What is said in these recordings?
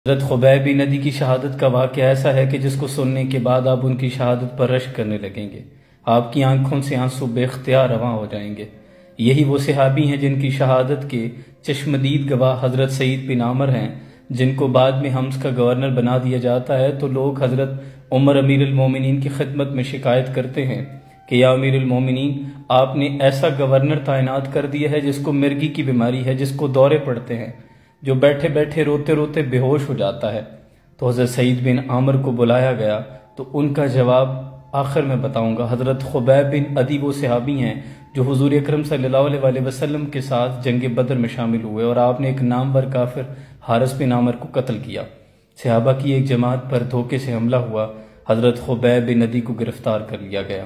حضرت خبیب بن عدی کی شہادت کا واقعہ ایسا ہے کہ جس کو سننے کے بعد آپ ان کی شہادت پر رشک کرنے لگیں گے، آپ کی آنکھوں سے آنسو بے اختیار رواں ہو جائیں گے۔ یہی وہ صحابی ہیں جن کی شہادت کے چشمدید گواہ حضرت سعید بن عامر ہیں، جن کو بعد میں حمص کا گورنر بنا دیا جاتا ہے تو لوگ حضرت عمر امیر المومنین کی خدمت میں شکایت کرتے ہیں کہ یا امیر المومنین، آپ نے ایسا گورنر تعینات کر دیا ہے جس کو مرگی کی بیماری ہے، جس کو دورے پڑتے ہیں، جو بیٹھے بیٹھے روتے روتے بے ہوش ہو جاتا ہے۔ تو حضرت سعید بن عامر کو بلایا گیا تو ان کا جواب آخر میں بتاؤں گا۔ حضرت خبیب بن عدی وہ صحابی ہیں جو حضور اکرم صلی اللہ علیہ وسلم کے ساتھ جنگ بدر میں شامل ہوئے اور آپ نے ایک نامور کافر حارث بن عامر کو قتل کیا۔ صحابہ کی ایک جماعت پر دھوکے سے حملہ ہوا، حضرت خبیب بن عدی کو گرفتار کر لیا گیا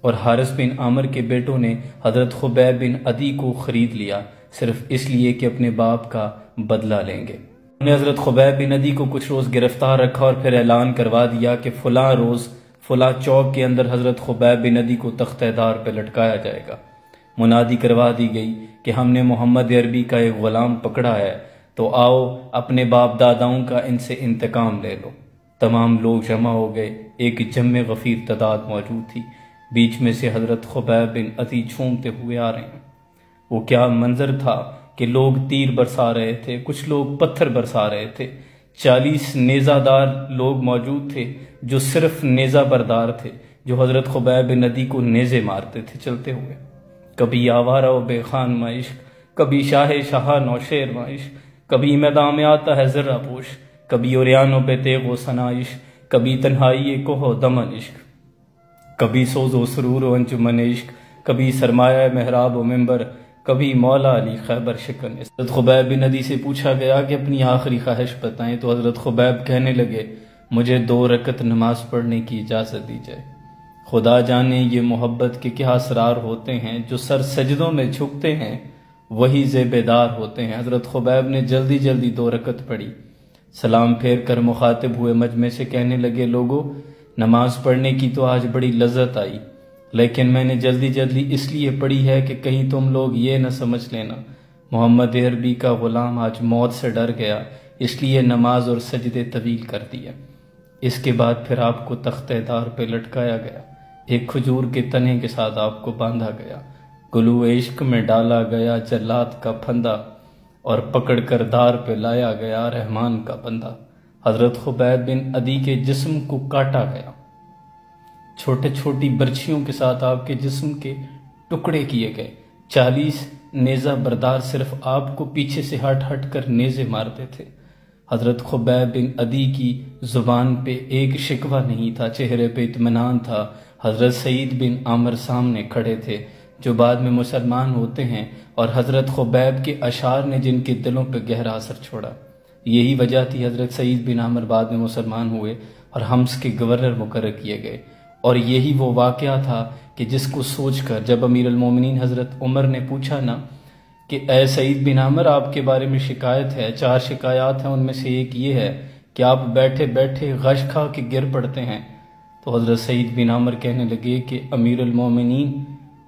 اور حارث بن عامر کے بیٹوں نے حضرت خبیب بن عدی کو خرید لیا، صرف اس لیے کہ اپنے باپ کا بدلہ لیں گے۔ انہوں نے حضرت خبیب بن عدی کو کچھ روز گرفتار رکھا اور پھر اعلان کروا دیا کہ فلاں روز فلاں چوک کے اندر حضرت خبیب بن عدی کو تختہ دار پہ لٹکایا جائے گا۔ منادی کروا دی گئی کہ ہم نے محمد عربی کا ایک غلام پکڑا ہے، تو آؤ اپنے باپ داداؤں کا ان سے انتقام لے لو۔ تمام لوگ جمع ہو گئے، ایک جمع غفیر تعداد موجود تھی، بیچ میں سے حضرت خبیب بن عدی چھومتے ہوئے آ رہے ہیں۔ وہ کیا منظر تھا کہ لوگ تیر برسا رہے تھے، کچھ لوگ پتھر برسا رہے تھے، 40 نیزہ دار لوگ موجود تھے جو صرف نیزہ بردار تھے، جو حضرت خبیب بن عدی کو نیزے مارتے تھے چلتے ہوئے۔ کبھی آوارہ و بے خان معشق، کبھی شاہ شاہ نوشیر معشق، کبھی میدان میں آتا ہے ذرہ پوش، کبھی اوریانوں پہ تیغ و سنائش، کبھی تنہائی کوہ و دمن عشق، کبھی سوز و سرور و انجمن عشق، کبھی سرمایہ محراب و منبر، کبھی مولا علی خیبر شکن۔ حضرت خبیب بن عدی سے پوچھا گیا کہ اپنی آخری خواہش بتائیں، تو حضرت خبیب کہنے لگے مجھے 2 رکعت نماز پڑھنے کی اجازت دی جائے۔ خدا جانے یہ محبت کے کیا اسرار ہوتے ہیں، جو سر سجدوں میں جھکتے ہیں وہی زیبدار ہوتے ہیں۔ حضرت خبیب نے جلدی جلدی 2 رکعت پڑھی، سلام پھیر کر مخاطب ہوئے مجمع سے کہنے لگے لوگو، نماز پڑھنے کی تو آج بڑی لذت آئی، لیکن میں نے جلدی جلدی اس لیے پڑھی ہے کہ کہیں تم لوگ یہ نہ سمجھ لینا محمد عربی کا غلام آج موت سے ڈر گیا، اس لیے نماز اور سجدے طویل کر دیا۔ اس کے بعد پھر آپ کو تختہ دار پہ لٹکایا گیا، ایک کھجور کے تنے کے ساتھ آپ کو باندھا گیا، گلو عشق میں ڈالا گیا جلات کا پھندا، اور پکڑ کر دار پہ لایا گیا رحمان کا بندہ۔ حضرت خبیب بن عدی کے جسم کو کاٹا گیا، چھوٹے چھوٹی برچھیوں کے ساتھ آپ کے جسم کے ٹکڑے کیے گئے، 40 نیزہ بردار صرف آپ کو پیچھے سے ہٹ ہٹ کر نیزے مارتے تھے۔ حضرت خبیب بن عدی کی زبان پہ ایک شکوہ نہیں تھا، چہرے پہ اطمینان تھا۔ حضرت سعید بن عامر سامنے کھڑے تھے جو بعد میں مسلمان ہوتے ہیں، اور حضرت خبیب کے اشعار نے جن کے دلوں پہ گہرا اثر چھوڑا۔ یہی وجہ تھی حضرت سعید بن عامر بعد میں مسلمان ہوئے اور حمص کے گورنر مقرر کیے گئے، اور یہی وہ واقعہ تھا کہ جس کو سوچ کر جب امیر المومنین حضرت عمر نے پوچھا نا کہ اے سعید بن عامر، آپ کے بارے میں شکایت ہے، 4 شکایات ہیں، ان میں سے ایک یہ ہے کہ آپ بیٹھے بیٹھے غش کھا کے گر پڑتے ہیں، تو حضرت سعید بن عامر کہنے لگے کہ امیر المومنین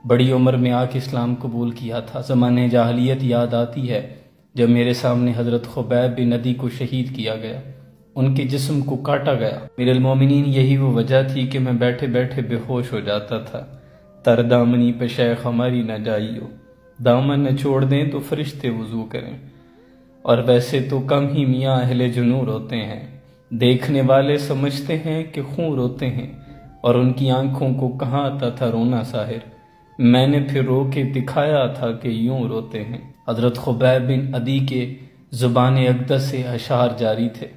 بڑی عمر میں آ کے اسلام قبول کیا تھا، زمانِ جاہلیت یاد آتی ہے جب میرے سامنے حضرت خبیب بن عدی کو شہید کیا گیا، ان کے جسم کو کاٹا گیا۔ امیر المومنین یہی وہ وجہ تھی کہ میں بیٹھے بیٹھے بے ہوش ہو جاتا تھا۔ تر دامنی پہ شیخ ہماری نہ جائیو، دامن نہ چھوڑ دیں تو فرشتے وضو کریں، اور ویسے تو کم ہی میاں اہل جنور ہوتے ہیں، دیکھنے والے سمجھتے ہیں کہ خون روتے ہیں، اور ان کی آنکھوں کو کہاں آتا تھا رونا ساحر، میں نے پھر رو کے دکھایا تھا کہ یوں روتے ہیں۔ حضرت خبیب بن عدی کے زبان اقدس سے اشعار جاری تھے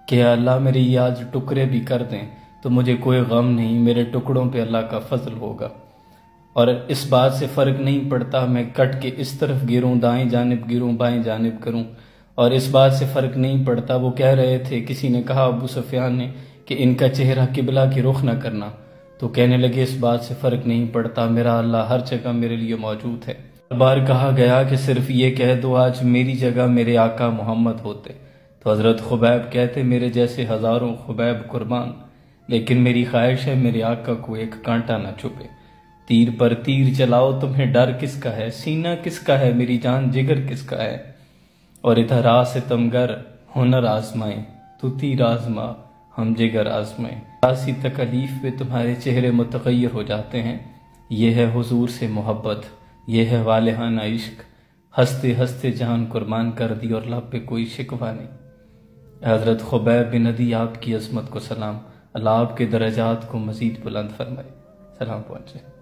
کہ اللہ میرے یہ آج ٹکڑے بھی کر دیں تو مجھے کوئی غم نہیں، میرے ٹکڑوں پہ اللہ کا فضل ہوگا، اور اس بات سے فرق نہیں پڑتا میں کٹ کے اس طرف گروں، دائیں جانب گروں، بائیں جانب کروں، اور اس بات سے فرق نہیں پڑتا۔ وہ کہہ رہے تھے، کسی نے کہا ابو سفیان نے کہ ان کا چہرہ قبلہ کی رخ نہ کرنا، تو کہنے لگے اس بات سے فرق نہیں پڑتا، میرا اللہ ہر جگہ میرے لیے موجود ہے۔ بار کہا گیا کہ صرف یہ کہہ دو آج میری جگہ میرے آقا محمد ہوتے، تو حضرت خبیب کہتے میرے جیسے ہزاروں خبیب قربان، لیکن میری خواہش ہے میرے آقا کو ایک کانٹا نہ چھپے۔ تیر پر تیر چلاؤ تمہیں ڈر کس کا ہے، سینہ کس کا ہے، میری جان جگر کس کا ہے، اور ادھر ستمگر ہنر آزمائیں تو تیر آزما ہم جگر آزمائیں، ایسی تکلیف پہ تمہارے چہرے متغیر ہو جاتے ہیں۔ یہ ہے حضور سے محبت، یہ ہے والہانہ عشق، ہنستے ہنستے جان قربان کر دی اور لب پہ کوئی شکوہ نہیں۔ حضرت خبیب بن عدی آپ کی عظمت کو سلام، اللہ آپ کے درجات کو مزید بلند فرمائے۔ سلام پہنچے۔